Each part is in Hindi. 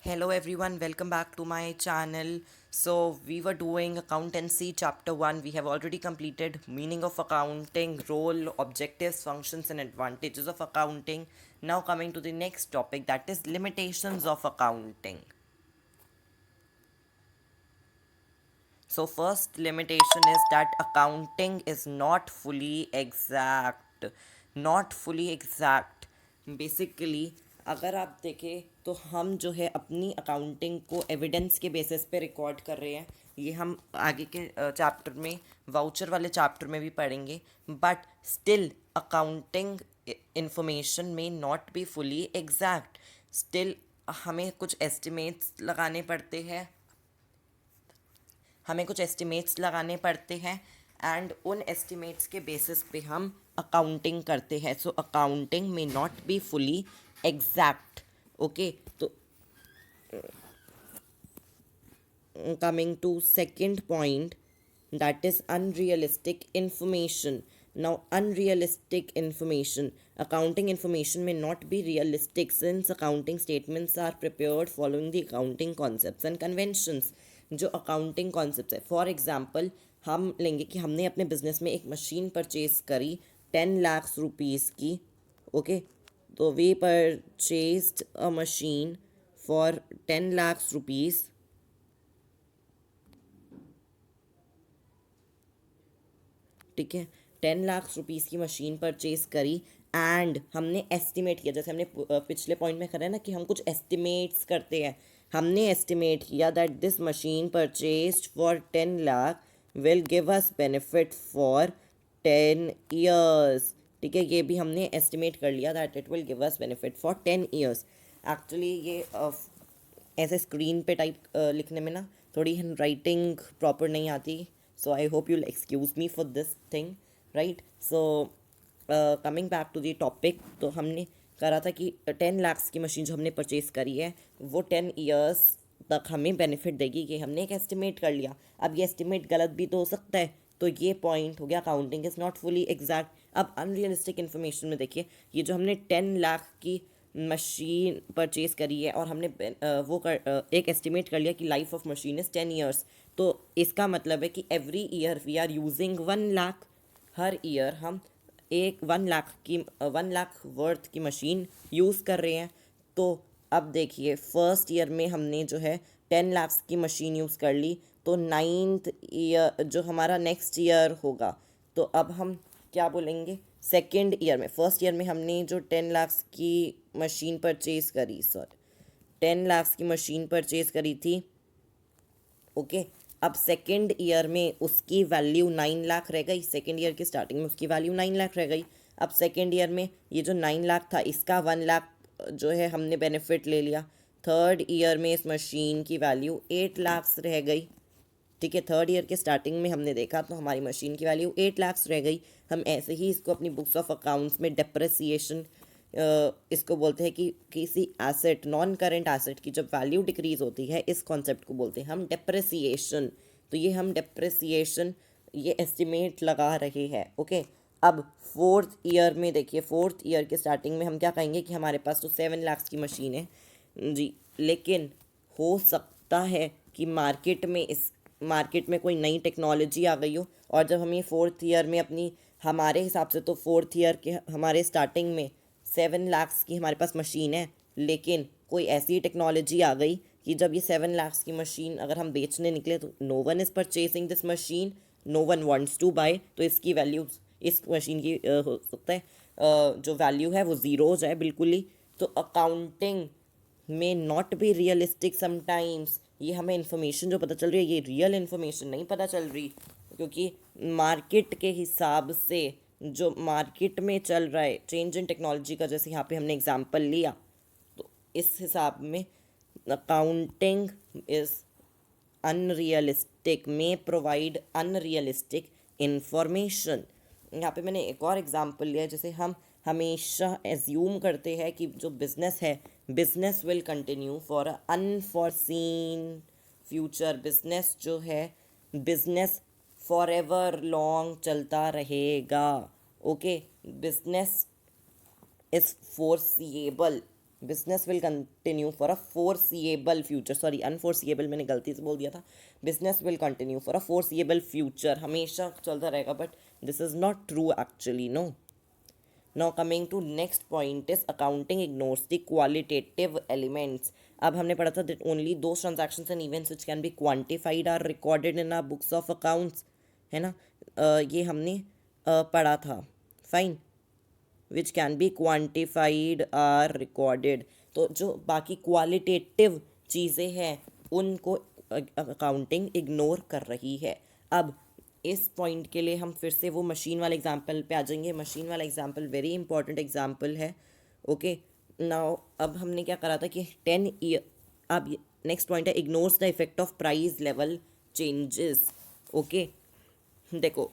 Hello everyone, welcome back to my channel. So we were doing accountancy chapter 1. We have already completed meaning of accounting, role, objectives, functions and advantages of accounting. Now coming to the next topic, that is limitations of accounting. So first limitation is that accounting is not fully exact. Not fully exact. Basically अगर आप देखें तो हम जो है अपनी अकाउंटिंग को एविडेंस के बेसिस पे रिकॉर्ड कर रहे हैं। ये हम आगे के चैप्टर में वाउचर वाले चैप्टर में भी पढ़ेंगे। बट स्टिल अकाउंटिंग इंफॉर्मेशन में not be fully exact. Still हमें कुछ एस्टिमेट्स लगाने पड़ते हैं, हमें कुछ एस्टिमेट्स लगाने पड़ते हैं एंड उन एस्टिमेट्स के बेसिस पे हम अकाउंटिंग करते हैं। सो अकाउंटिंग में not be fully exact. Okay, तो coming to second point, that is unrealistic information. Now unrealistic information, accounting information may not be realistic since accounting statements are prepared following the accounting concepts and conventions. जो अकाउंटिंग कॉन्सेप्ट है, फॉर एग्जांपल हम लेंगे कि हमने अपने बिजनेस में एक मशीन परचेज करी 10 लाख रुपीज़ की। ओके, तो we purchased a machine for 10 lakh rupees. ठीक है, 10 लाख रुपीज़ की मशीन परचेज करी एंड हमने एस्टिमेट किया, जैसे हमने पिछले पॉइंट में करा है ना कि हम कुछ एस्टिमेट्स करते हैं। हमने एस्टिमेट किया that this machine purchased for 10 lakh will give us benefit for 10 years. ठीक है, ये भी हमने एस्टिमेट कर लिया that it will give us benefit for 10 years. Actually ये ऐसे स्क्रीन पे टाइप लिखने में ना थोड़ी हैंड राइटिंग प्रॉपर नहीं आती, so I hope you'll excuse me for this thing, right? So coming back to the topic, तो हमने करा था कि 10 लाख की मशीन जो हमने परचेज करी है वो 10 ईयर्स तक हमें बेनिफिट देगी, कि हमने एक एस्टिमेट कर लिया। अब ये एस्टिमेट गलत भी तो हो सकता है, तो ये पॉइंट हो गया accounting is not fully exact. अब अनरियलिस्टिक इन्फॉर्मेशन में देखिए, ये जो हमने 10 लाख की मशीन परचेज करी है और हमने एक एस्टिमेट कर लिया कि life of machine is 10 years, तो इसका मतलब है कि every year we are using 1 lakh. हर ईयर हम एक 1 लाख वर्थ की मशीन यूज़ कर रहे हैं। तो अब देखिए फर्स्ट ईयर में हमने जो है 10 लाख की मशीन यूज़ कर ली, तो 9th ईयर जो हमारा नेक्स्ट ईयर होगा, तो अब हम क्या बोलेंगे, सेकेंड ईयर में। फर्स्ट ईयर में हमने जो 10 लाख की मशीन परचेज करी, सॉरी 10 लाख की मशीन परचेज करी थी। ओके, अब सेकेंड ईयर में उसकी वैल्यू 9 लाख रह गई। सेकेंड ईयर की स्टार्टिंग में उसकी वैल्यू 9 लाख रह गई। अब सेकेंड ईयर में ये जो 9 लाख था इसका 1 लाख जो है हमने बेनिफिट ले लिया। थर्ड ईयर में इस मशीन की वैल्यू 8 लाख रह गई। ठीक है, थर्ड ईयर के स्टार्टिंग में हमने देखा तो हमारी मशीन की वैल्यू 8 लाख रह गई। हम ऐसे ही इसको अपनी बुक्स ऑफ अकाउंट्स में डेप्रिसिएशन इसको बोलते हैं कि किसी एसेट, नॉन करेंट एसेट की जब वैल्यू डिक्रीज होती है, इस कॉन्सेप्ट को बोलते हैं हम डेप्रिसिएशन। तो ये हम डेप्रिसिएशन ये एस्टिमेट लगा रहे हैं। ओके, अब फोर्थ ईयर में देखिए, फोर्थ ईयर के स्टार्टिंग में हम क्या कहेंगे कि हमारे पास तो 7 लाख की मशीन है जी, लेकिन हो सकता है कि मार्केट में कोई नई टेक्नोलॉजी आ गई हो, और जब हम ये फोर्थ ईयर में अपनी, हमारे हिसाब से तो फोर्थ ईयर के हमारे स्टार्टिंग में 7 लाख की हमारे पास मशीन है, लेकिन कोई ऐसी टेक्नोलॉजी आ गई कि जब ये 7 लाख की मशीन अगर हम बेचने निकले तो no one is purchasing this machine, no one wants to buy, तो इसकी वैल्यू, इस मशीन की हो सकता है जो वैल्यू है वो ज़ीरो हो जाए बिल्कुल ही। तो अकाउंटिंग में नॉट बी रियलिस्टिक समटाइम्स। ये हमें इन्फॉर्मेशन जो पता चल रही है ये रियल इन्फॉर्मेशन नहीं पता चल रही, क्योंकि मार्केट के हिसाब से जो मार्केट में चल रहा है, चेंज इन टेक्नोलॉजी का जैसे यहाँ पे हमने एग्जांपल लिया, तो इस हिसाब में अकाउंटिंग इज़ अनरियलिस्टिक, में प्रोवाइड अनरियलिस्टिक इंफॉर्मेशन। यहाँ पे मैंने एक और एग्जांपल लिया है, जैसे हम हमेशा एज्यूम करते हैं कि जो बिज़नेस है, business will continue for a unforeseen future. Business जो है, बिज़नेस फॉर एवर लॉन्ग चलता रहेगा। Okay, business is foreseeable. Business will continue for a foreseeable future, sorry unforeseeable मैंने गलती से बोल दिया था, business will continue for a foreseeable future, हमेशा चलता रहेगा, but this is not true actually, no. Now coming to next point is accounting ignores the qualitative elements. अब हमने पढ़ा था that only those transactions and events which can be quantified are recorded in our books of accounts, है ना. ये हमने पढ़ा था, fine. Which can be quantified or recorded. तो जो बाकी क्वालिटेटिव चीज़ें हैं उनको अकाउंटिंग इग्नोर कर रही है. अब इस पॉइंट के लिए हम फिर से वो मशीन वाले एग्जाम्पल पे आ जाएंगे. मशीन वाला एग्जाम्पल वेरी इंपॉर्टेंट एग्जाम्पल है. ओके नाउ अब हमने क्या करा था कि 10 ईयर. अब नेक्स्ट पॉइंट है ignores the effect of price level changes. Okay देखो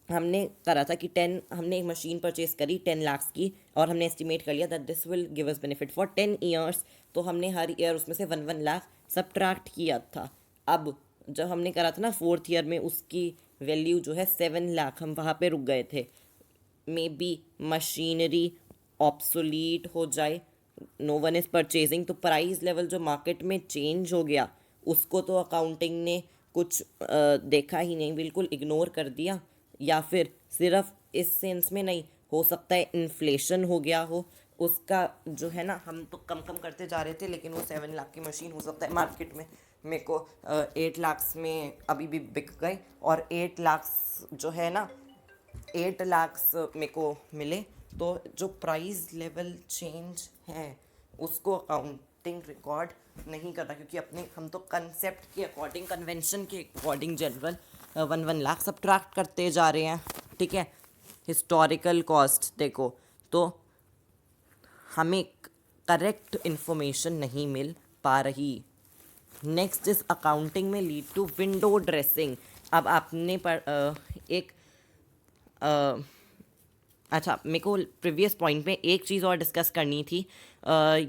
हमने करा था कि 10, हमने एक मशीन परचेज करी 10 लाख की और हमने एस्टिमेट कर लिया that this will give us benefit for 10 years. तो हमने हर ईयर उसमें से 1 लाख सब्ट्रैक्ट किया था. अब जब हमने करा था ना 4th ईयर में उसकी वैल्यू जो है 7 लाख, हम वहाँ पे रुक गए थे. मे बी मशीनरी ऑब्सोलीट हो जाए, नो वन इज़ परचेजिंग, तो प्राइस लेवल जो मार्केट में चेंज हो गया उसको तो अकाउंटिंग ने कुछ देखा ही नहीं, बिल्कुल इग्नोर कर दिया. या फिर सिर्फ इस सेंस में नहीं, हो सकता है इन्फ्लेशन हो गया हो उसका, जो है ना हम तो कम कम करते जा रहे थे, लेकिन वो 7 लाख की मशीन हो सकता है मार्केट में मेरे को 8 लाख में अभी भी बिक गए, और 8 लाख जो है ना 8 लाख मेरे को मिले. तो जो प्राइस लेवल चेंज है उसको अकाउंटिंग रिकॉर्ड नहीं करता, क्योंकि अपने हम तो कंसेप्ट के अकॉर्डिंग, कन्वेंशन के अकॉर्डिंग जनरल 1 लाख सब्ट्रैक्ट करते जा रहे हैं. ठीक है, हिस्टोरिकल कॉस्ट देखो तो हमें करेक्ट इन्फॉर्मेशन नहीं मिल पा रही. नेक्स्ट इज अकाउंटिंग में लीड टू विंडो ड्रेसिंग. अब आपने एक अच्छा मेरे को प्रीवियस पॉइंट में एक चीज़ और डिस्कस करनी थी.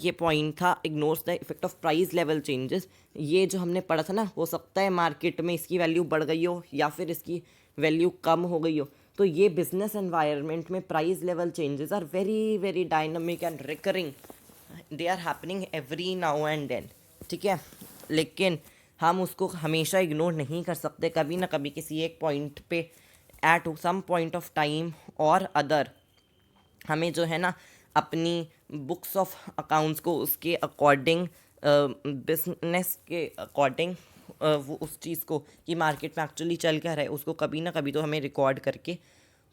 ये पॉइंट था ignores the effect of price level changes. ये जो हमने पढ़ा था ना, हो सकता है मार्केट में इसकी वैल्यू बढ़ गई हो या फिर इसकी वैल्यू कम हो गई हो. तो ये बिजनेस एनवायरनमेंट में price level changes are very very dynamic and recurring, they are happening every now and then. ठीक है, लेकिन हम उसको हमेशा इग्नोर नहीं कर सकते. कभी ना कभी किसी एक पॉइंट पे at some point of time और अदर हमें जो है ना अपनी बुक्स ऑफ अकाउंट्स को उसके अकॉर्डिंग, बिजनेस के अकॉर्डिंग, वो उस चीज़ को कि मार्केट में एक्चुअली चल क्या रहा है उसको कभी ना कभी तो हमें रिकॉर्ड करके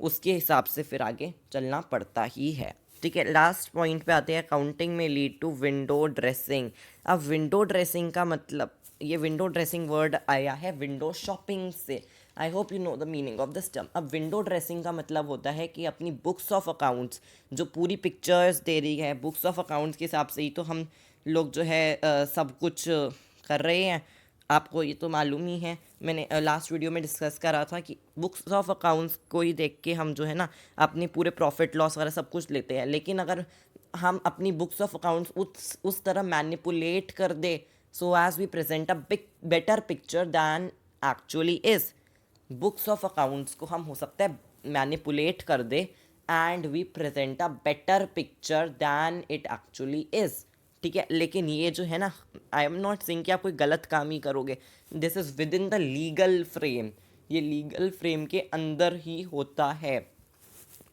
उसके हिसाब से फिर आगे चलना पड़ता ही है. ठीक है, लास्ट पॉइंट पे आते हैं. अकाउंटिंग में लीड टू विंडो ड्रेसिंग. अब विंडो ड्रेसिंग का मतलब, ये विंडो ड्रेसिंग वर्ड आया है विंडो शॉपिंग से. I hope you know the meaning of this term. अब विंडो ड्रेसिंग का मतलब होता है कि अपनी बुक्स ऑफ अकाउंट्स जो पूरी पिक्चर्स दे रही है, बुक्स ऑफ अकाउंट्स के हिसाब से ही तो हम लोग जो है सब कुछ कर रहे हैं. आपको ये तो मालूम ही है, मैंने लास्ट वीडियो में डिस्कस करा था कि बुक्स ऑफ अकाउंट्स को ही देख के हम जो है ना अपने पूरे प्रॉफिट लॉस वगैरह सब कुछ लेते हैं. लेकिन अगर हम अपनी बुक्स ऑफ अकाउंट्स उस तरह मैनिपुलेट कर दे so as we present a big better picture than actually is, books of accounts को हम हो सकता है मैनिपुलेट कर दे and we present a better picture than it actually is. ठीक है, लेकिन ये जो है ना, आई एम नॉट सेइंग कि आप कोई गलत काम ही करोगे, this is within the legal frame, ये लीगल फ्रेम के अंदर ही होता है.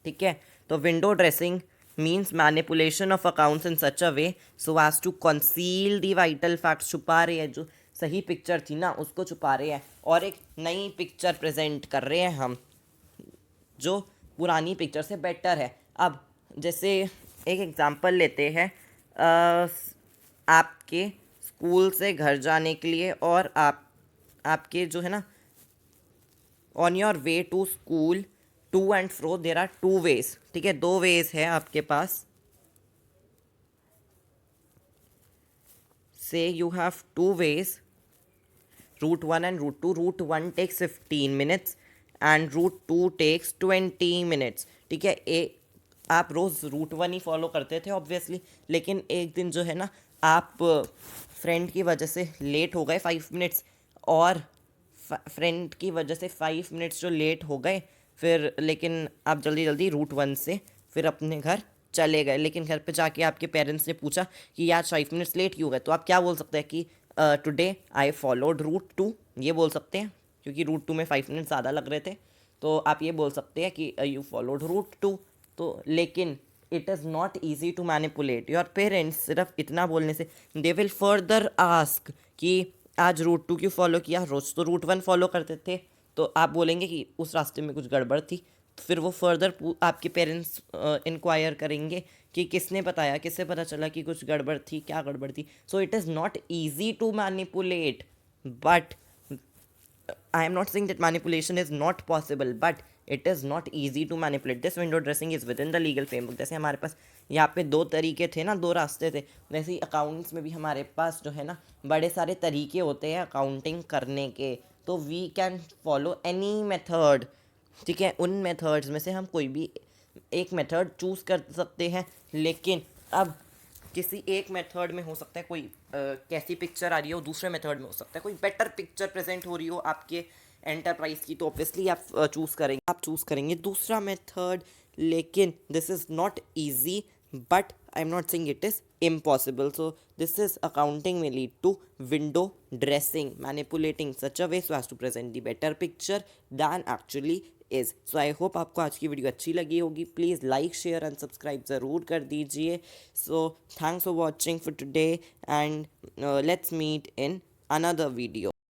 ठीक है, तो window dressing means manipulation of accounts in such a way so as to conceal the vital facts. छुपा रहे हैं जो सही पिक्चर थी ना उसको छुपा रहे हैं और एक नई पिक्चर प्रेजेंट कर रहे हैं हम जो पुरानी पिक्चर से बेटर है. अब जैसे एक एग्जांपल लेते हैं, आपके स्कूल से घर जाने के लिए और आपके जो है ना on your way to school to and fro there are 2 ways. ठीक है, 2 वेज है आपके पास. Say you have 2 ways, route 1 and route 2. route 1 takes 15 minutes and route 2 takes 20 minutes. ठीक है, आप रोज़ रूट 1 ही फॉलो करते थे ऑब्वियसली, लेकिन एक दिन जो है ना आप फ्रेंड की वजह से लेट हो गए 5 मिनट्स, और फ्रेंड की वजह से 5 मिनट्स जो लेट हो गए फिर, लेकिन आप जल्दी जल्दी रूट 1 से फिर अपने घर चले गए, लेकिन घर पे जाके आपके पेरेंट्स ने पूछा कि यार 5 मिनट्स लेट क्यों गए, तो आप क्या बोल सकते हैं कि टुडे आई फॉलोड रूट 2, ये बोल सकते हैं, क्योंकि रूट 2 में 5 मिनट ज़्यादा लग रहे थे, तो आप ये बोल सकते हैं कि यू फॉलोड रूट 2। तो लेकिन it is not easy to manipulate your parents. सिर्फ इतना बोलने से दे विल फर्दर आस्क कि आज रूट 2 क्यों फॉलो किया, रोज़ तो रूट 1 फॉलो करते थे। तो आप बोलेंगे कि उस रास्ते में कुछ गड़बड़ थी, तो फिर वो फर्दर आपके पेरेंट्स इंक्वायर करेंगे कि किसने बताया, किससे पता चला कि कुछ गड़बड़ थी, क्या गड़बड़ थी। So it is not easy to manipulate, but I am not saying that manipulation is not possible, but it is not easy to manipulate. This window dressing is within the legal framework. जैसे हमारे पास यहाँ पे दो तरीके थे ना, दो रास्ते थे, वैसे ही अकाउंट्स में भी हमारे पास जो है ना बड़े सारे तरीके होते हैं अकाउंटिंग करने के। तो we can follow any method, ठीक है, उन मेथड्स में से हम कोई भी एक मेथड चूज़ कर सकते हैं। लेकिन अब किसी एक मेथड में हो सकता है कोई कैसी पिक्चर आ रही हो, दूसरे मेथड में हो सकता है कोई बेटर पिक्चर प्रेजेंट हो रही हो आपके एंटरप्राइज की, तो ऑब्वियसली आप चूज़ करेंगे दूसरा मेथड। लेकिन this is not easy, but I am not saying it is impossible. So this is accounting में lead to window dressing, manipulating such a way so as to present the better picture than actually is. So I hope आपको आज की वीडियो अच्छी लगी होगी। Please like share and subscribe ज़रूर कर दीजिए। So thanks for watching for today and let's meet in another video.